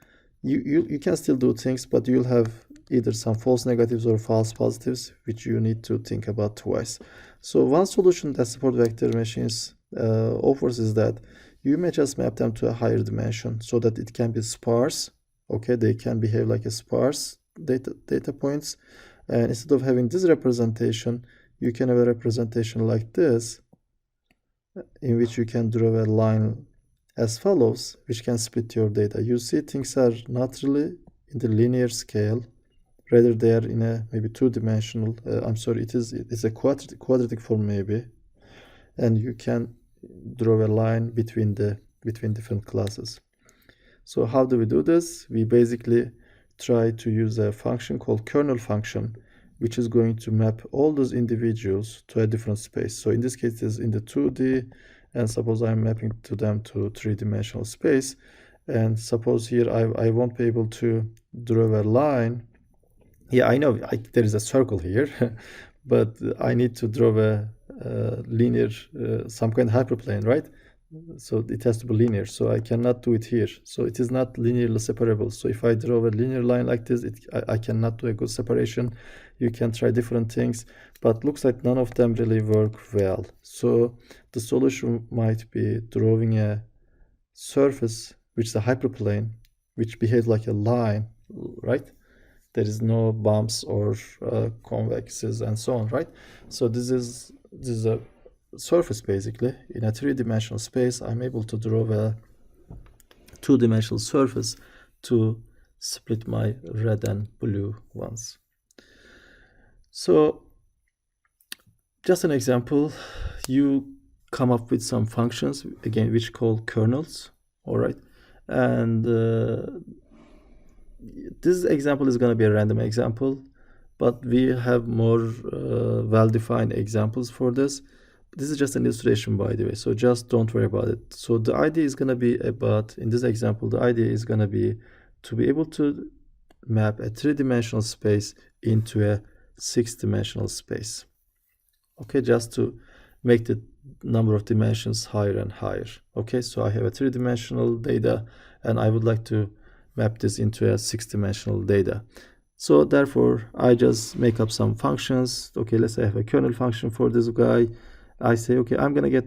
You can still do things, but you'll have either some false negatives or false positives, which you need to think about twice. So one solution that support vector machines offers is that you may just map them to a higher dimension so that it can be sparse. Okay, they can behave like a sparse data points. And instead of having this representation, you can have a representation like this, in which you can draw a line as follows, which can split your data. You see things are not really in the linear scale, rather they are in a maybe two-dimensional, I'm sorry, it's a quadratic form maybe, and you can draw a line between different classes. So how do we do this? We basically try to use a function called kernel function, which is going to map all those individuals to a different space. So in this case, it is in the 2D, and suppose I'm mapping to them to three-dimensional space. And suppose here I won't be able to draw a line. Yeah, I know there is a circle here, but I need to draw a linear, some kind of hyperplane, right? So it has to be linear, so I cannot do it here. So it is not linearly separable. So if I draw a linear line like this, I cannot do a good separation. You can try different things, but looks like none of them really work well. So the solution might be drawing a surface, which is a hyperplane, which behaves like a line, right? There is no bumps or convexes and so on, right? So this is a surface basically in a three-dimensional space. I'm able to draw a two-dimensional surface to split my red and blue ones. So just an example, you come up with some functions again which call kernels, all right? And this example is going to be a random example, but we have more well-defined examples for this. This is just an illustration, by the way, so just don't worry about it. So the idea is going to be about, in this example, the idea is going to be to be able to map a three-dimensional space into a six-dimensional space. Okay, just to make the number of dimensions higher and higher. Okay, so I have a three-dimensional data, and I would like to map this into a six-dimensional data. So therefore, I just make up some functions. Okay, let's say I have a kernel function for this guy. I say, okay, I'm going to get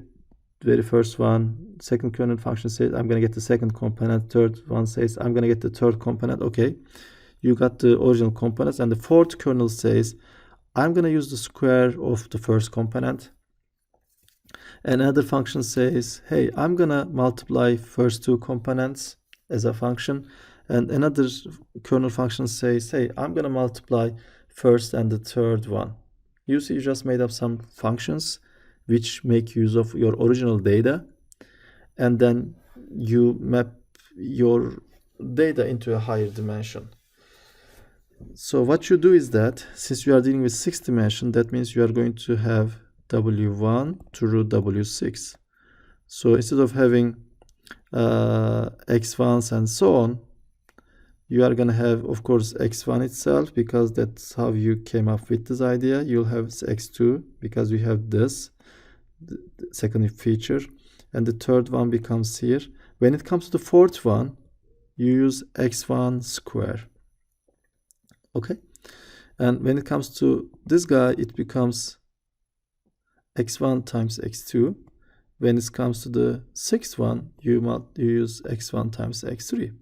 the very first one. Second kernel function says I'm going to get the second component. Third one says I'm going to get the third component. Okay, you got the original components. And the fourth kernel says I'm going to use the square of the first component. Another function says, hey, I'm going to multiply first two components as a function. And another kernel function says, hey, I'm going to multiply first and the third one. You see, you just made up some functions which make use of your original data, and then you map your data into a higher dimension. So what you do is that since you are dealing with 6 dimension, that means you are going to have W1 through W6. So instead of having x1s and so on, you are going to have, of course, x1 itself, because that's how you came up with this idea. You'll have x2 because we have this, the second feature, and the third one becomes here. When it comes to the fourth one, you use x1 square. Okay, and when it comes to this guy, it becomes x1 times x2. When it comes to the sixth one, you use x1 times x3.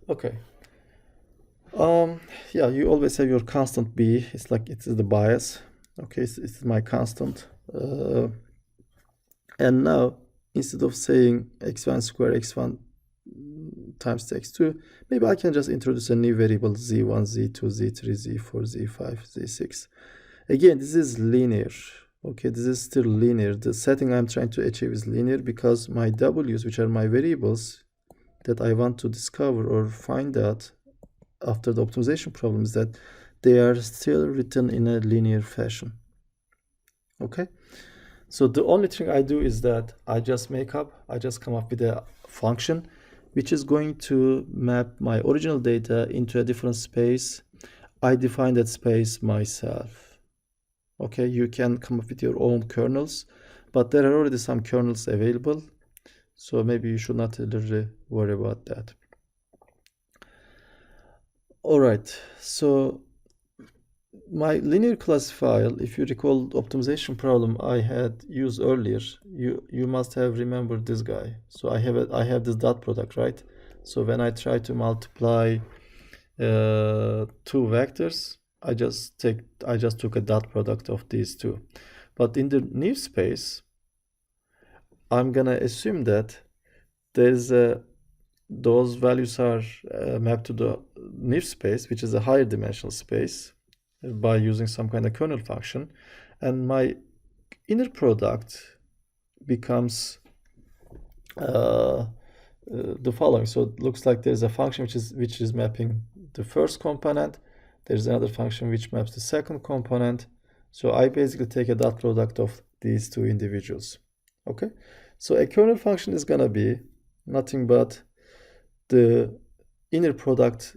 Okay. Yeah, you always have your constant b. It's like it is the bias. Okay, so it's my constant. And now instead of saying x1 square x1 times x2, maybe I can just introduce a new variable z1, z2, z3, z4, z5, z6. Again, this is linear. Okay, this is still linear. The setting I'm trying to achieve is linear because my w's, which are my variables that I want to discover or find out after the optimization problem, is that they are still written in a linear fashion. Okay, so the only thing I do is that I just come up with a function which is going to map my original data into a different space. I define that space myself. Okay, you can come up with your own kernels, but there are already some kernels available, so maybe you should not really worry about that. All right, so my linear classifier, if you recall the optimization problem I had used earlier, you must have remembered this guy. So I have this dot product, right? So when I try to multiply two vectors, I just took a dot product of these two. But in the new space, I'm gonna assume that there's those values are mapped to the new space, which is a higher dimensional space, by using some kind of kernel function, and my inner product becomes the following. So it looks like there's a function which is mapping the first component. There's another function which maps the second component. So I basically take a dot product of these two individuals. Okay, so a kernel function is gonna be nothing but the inner product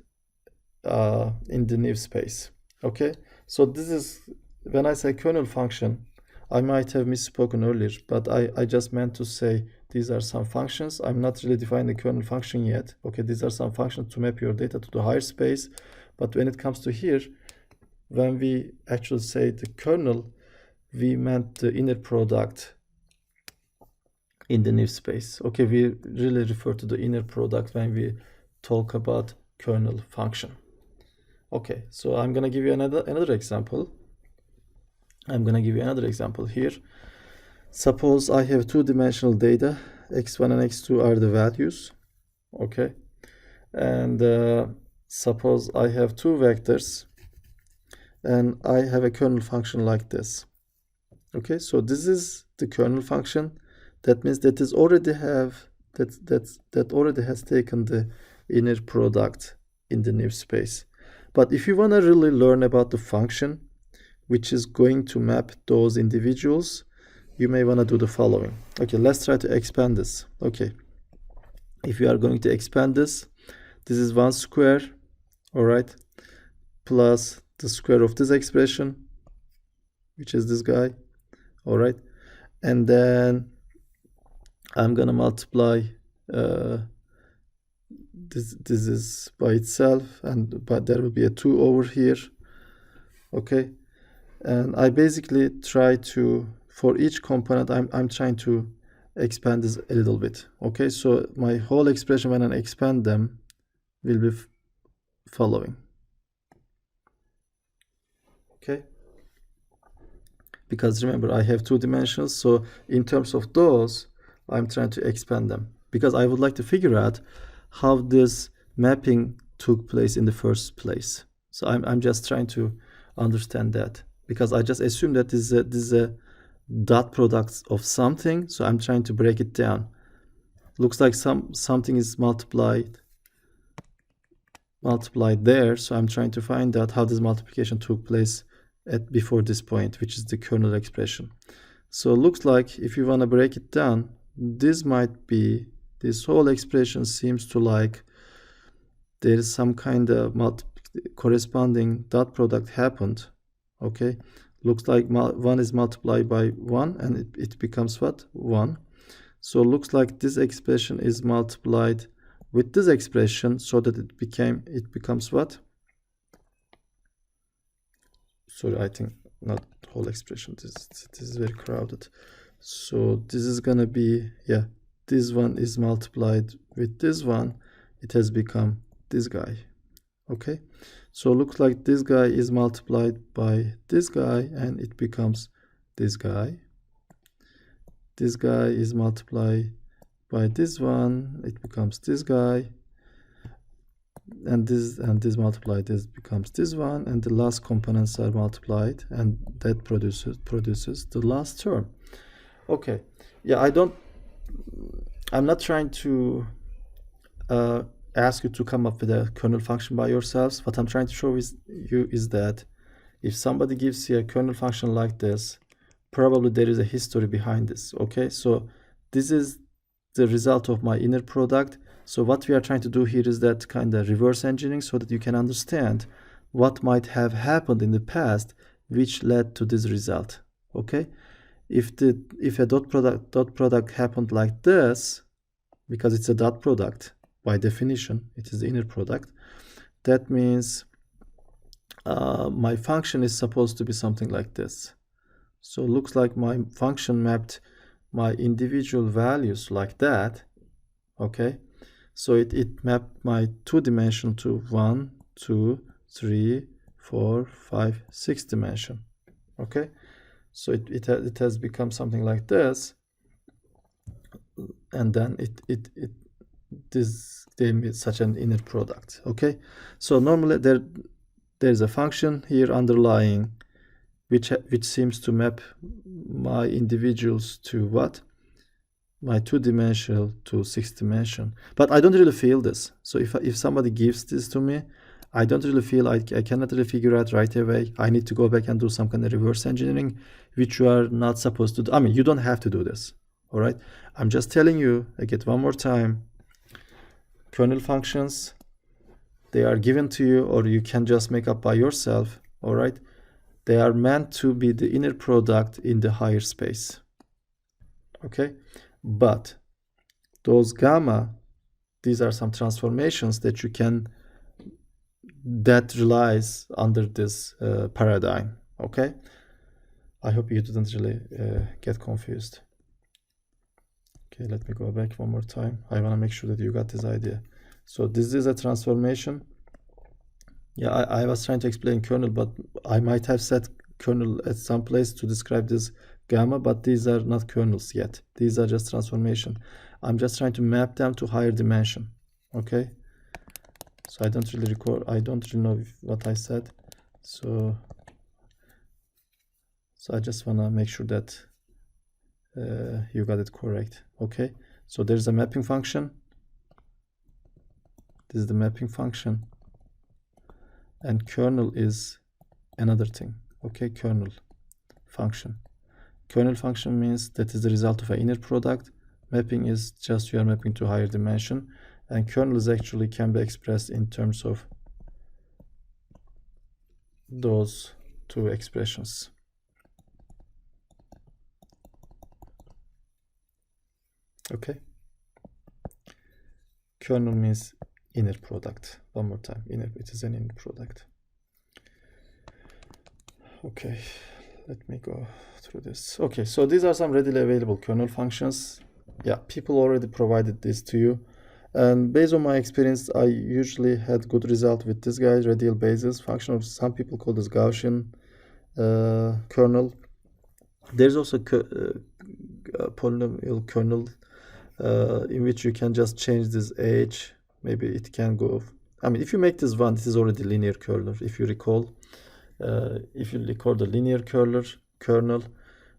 in the new space. Okay, so this is, when I say kernel function, I might have misspoken earlier, but I just meant to say these are some functions. I'm not really defining the kernel function yet. Okay, these are some functions to map your data to the higher space. But when it comes to here, when we actually say the kernel, we meant the inner product in the new space. Okay, we really refer to the inner product when we talk about kernel function. Okay, so I'm gonna give you another example. I'm gonna give you another example here. Suppose I have two-dimensional data, x1 and x2 are the values. Okay, and suppose I have two vectors and I have a kernel function like this. Okay, so this is the kernel function. That means that is already already has taken the inner product in the new space. But if you want to really learn about the function which is going to map those individuals, you may want to do the following. Okay, let's try to expand this. Okay, if you are going to expand this is 1 square, all right, plus the square of this expression, which is this guy, all right, and then I'm gonna multiply this is by itself, but there will be a 2 over here. Okay, and I basically try to, for each component, I'm trying to expand this a little bit. Okay, so my whole expression, when I expand them, will be following. Okay, because remember I have two dimensions, so in terms of those I'm trying to expand them because I would like to figure out how this mapping took place in the first place. So I'm just trying to understand that, because I just assume that this is a dot product of something, so I'm trying to break it down. Looks like something is multiplied multiplied there. So I'm trying to find out how this multiplication took place at before this point, which is the kernel expression. So it looks like if you want to break it down, this might be, this whole expression seems to like there is some kind of corresponding dot product happened. Okay, looks like 1 is multiplied by 1 and it becomes what? 1. So looks like this expression is multiplied with this expression so that it becomes what? Sorry, I think not whole expression. This is very crowded. So this is gonna be, yeah, this one is multiplied with this one. It has become this guy. Okay, so looks like this guy is multiplied by this guy and it becomes this guy. This guy is multiplied by this one, it becomes this guy, and this multiplied, this becomes this one, and the last components are multiplied, and that produces the last term. Okay, yeah, I'm not trying to ask you to come up with a kernel function by yourselves. What I'm trying to show is that if somebody gives you a kernel function like this, probably there is a history behind this. Okay, so this is the result of my inner product. So what we are trying to do here is that kind of reverse engineering so that you can understand what might have happened in the past which led to this result. Okay, if a dot product happened like this, because it's a dot product by definition, it is the inner product, that means my function is supposed to be something like this. So it looks like my function mapped my individual values like that. Okay, so it mapped my 2-dimension to 1, 2, 3, 4, 5, 6 dimension. Okay, so it has become something like this, and then this gave me such an inner product. Okay, so normally there's a function here underlying which seems to map my individuals to what? My 2-dimensional to 6-dimension. But I don't really feel this. So if somebody gives this to me, I don't really feel I cannot really figure out right away. I need to go back and do some kind of reverse engineering, which you are not supposed to do. I mean, you don't have to do this. All right. I'm just telling you again one more time. Kernel functions, they are given to you, or you can just make up by yourself. All right. They are meant to be the inner product in the higher space. Okay, but those gamma, these are some transformations that you can, that relies under this paradigm. Okay, I hope you didn't really get confused. Okay, let me go back one more time. I want to make sure that you got this idea. So this is a transformation. Yeah, I was trying to explain kernel, but I might have said kernel at some place to describe this gamma, but these are not kernels yet. These are just transformation. I'm just trying to map them to higher dimension. Okay, so I don't really know what I said. So I just want to make sure that you got it correct. Okay, so there's a mapping function. This is the mapping function, and kernel is another thing. Okay, kernel function. Kernel function means that is the result of an inner product. Mapping is just you are mapping to higher dimension, and kernel is actually can be expressed in terms of those two expressions. Okay, kernel means inner product. One more time, inner, it is an inner product. Okay, let me go through this. Okay, so these are some readily available kernel functions. Yeah, people already provided this to you, and based on my experience, I usually had good result with this guy, radial basis function, or some people call this Gaussian kernel. There's also polynomial kernel in which you can just change this age. Maybe it can go, I mean, if you make this one, this is already linear kernel. If you recall, if you record the linear kernel,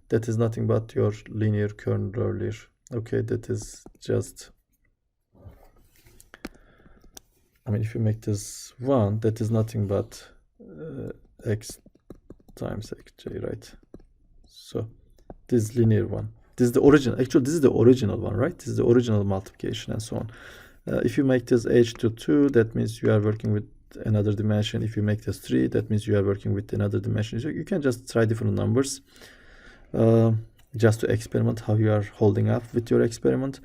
that is nothing but your linear kernel earlier. Okay, that is just I mean, if you make this 1, that is nothing but x times xj, right? So this is linear one. This is the original. Actually, this is the original one, right? This is the original multiplication and so on. If you make this h to 2, that means you are working with another dimension. If you make this 3, that means you are working with another dimension. So you can just try different numbers just to experiment how you are holding up with your experiment.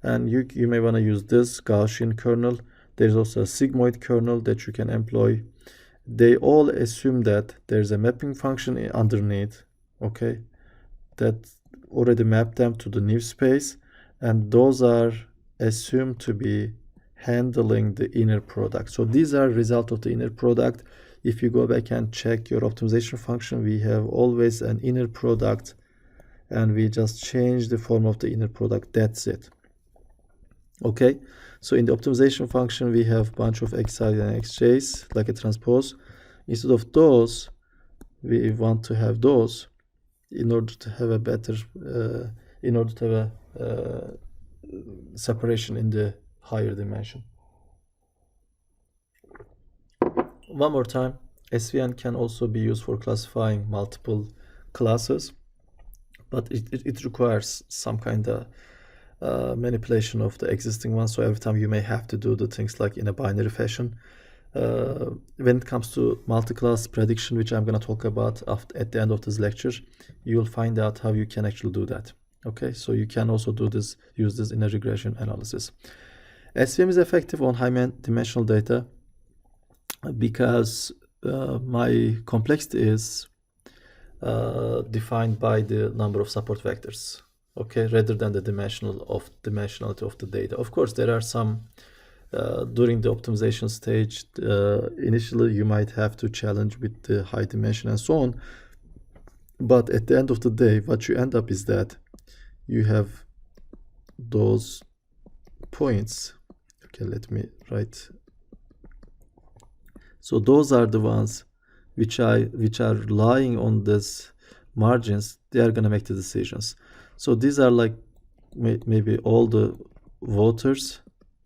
And you may want to use this Gaussian kernel. There's also a sigmoid kernel that you can employ. They all assume that there's a mapping function underneath, okay, that already mapped them to the new space, and those are assumed to be handling the inner product. So these are result of the inner product. If you go back and check your optimization function, we have always an inner product, and we just change the form of the inner product. That's it. Okay, so in the optimization function, we have bunch of xi and xj's like a transpose. Instead of those, we want to have those in order to have a better, in order to have a separation in the higher dimension. One more time, SVN can also be used for classifying multiple classes, but it requires some kind of manipulation of the existing one. So every time you may have to do the things like in a binary fashion. When it comes to multi-class prediction, which I'm going to talk about at the end of this lecture, you'll find out how you can actually do that. Okay, so you can also do this, use this in a regression analysis. SVM is effective on high-dimensional data because my complexity is defined by the number of support vectors, okay, rather than the dimensionality of the data. Of course, there are some during the optimization stage, initially you might have to challenge with the high dimension and so on, but at the end of the day, what you end up is that you have those points. Okay, let me write. So those are the ones which are lying on this margins. They are going to make the decisions. So these are like maybe all the voters,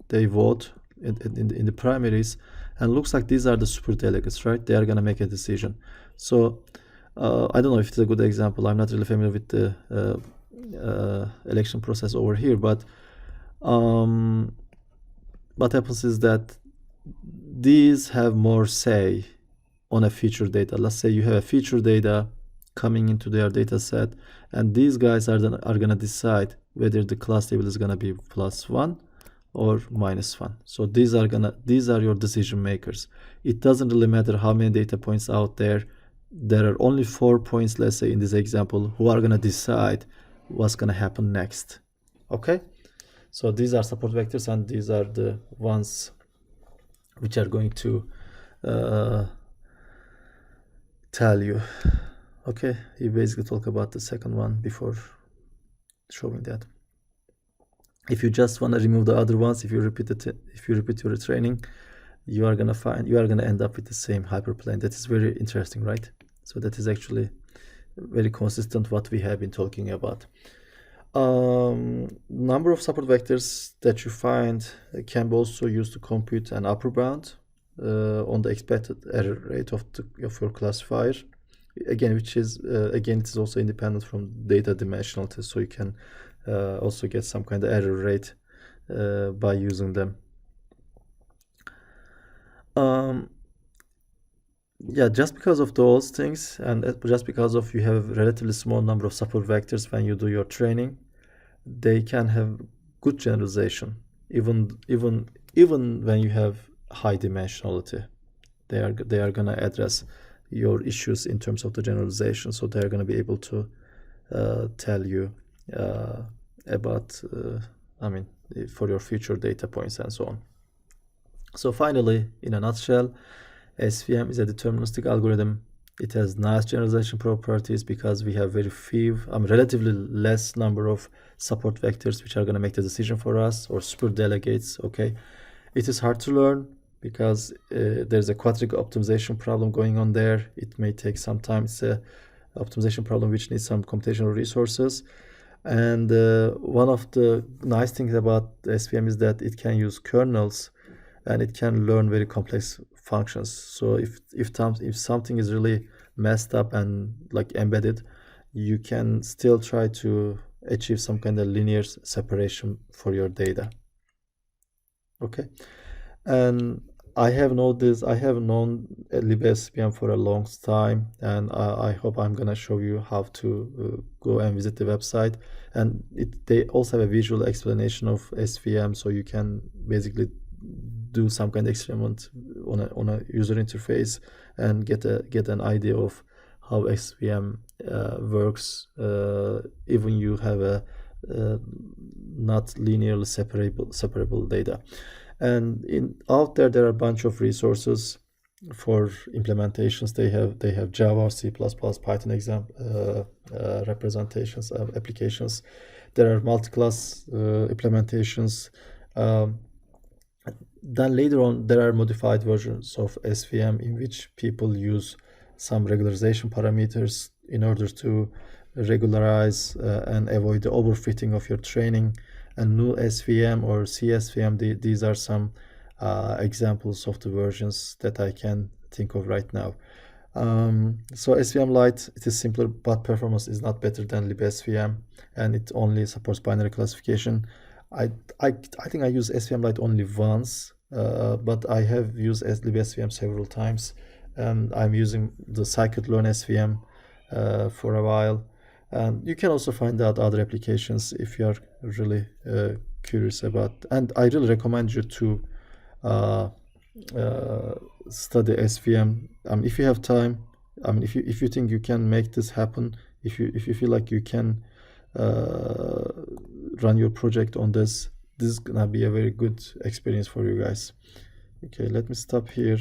they vote in the primaries, and looks like these are the super delegates, right? They are going to make a decision. So I don't know if it's a good example. I'm not really familiar with the election process over here, but what happens is that these have more say on a feature data. Let's say you have a feature data coming into their data set, and these guys are going to decide whether the class label is going to be +1 or -1. So these are your decision makers. It doesn't really matter how many data points out there. There are only 4 points, let's say in this example, who are going to decide what's going to happen next. Okay, so these are support vectors, and these are the ones which are going to tell you. Okay, you basically talk about the second one before showing that. If you just want to remove the other ones, if you repeat your training, you are gonna end up with the same hyperplane. That is very interesting, right? So that is actually very consistent what we have been talking about. Number of support vectors that you find can be also used to compute an upper bound on the expected error rate of your classifier. Again, which is it is also independent from data dimensionality, so you can also get some kind of error rate by using them. Yeah, just because of those things, and just because of you have a relatively small number of support vectors when you do your training, they can have good generalization. Even when you have high dimensionality, they are gonna address your issues in terms of the generalization. So they are gonna be able to tell you about, I mean, for your future data points and so on. So finally, in a nutshell, SVM is a deterministic algorithm. It has nice generalization properties because we have very few, relatively less number of support vectors which are going to make the decision for us, or super delegates. Okay, it is hard to learn because there's a quadratic optimization problem going on there. It may take some time. It's a optimization problem which needs some computational resources. And one of the nice things about SVM is that it can use kernels and it can learn very complex functions. So if something is really messed up and like embedded, you can still try to achieve some kind of linear separation for your data. Okay. And I have known libsvm for a long time, and I hope I'm gonna show you how to go and visit the website. And they also have a visual explanation of SVM, so you can basically do some kind of experiment on a user interface and get an idea of how SVM works, even you have a not linearly separable data. And in out there are a bunch of resources for implementations. They have Java, C++, Python representations of applications. There are multi-class implementations. Um, then later on, there are modified versions of SVM in which people use some regularization parameters in order to regularize and avoid the overfitting of your training. And new SVM or CSVM, these are some examples of the versions that I can think of right now. So SVM Lite, it is simpler, but performance is not better than libsvm, and it only supports binary classification. I, I think I use SVM Lite only once, but I have used libsvm several times, and I'm using the scikit-learn SVM for a while. And you can also find out other applications if you are really curious about. And I really recommend you to uh, study SVM. If you have time, if you think you can make this happen, if you feel like you can uh, run your project on this is gonna be a very good experience for you guys. Okay, let me stop here.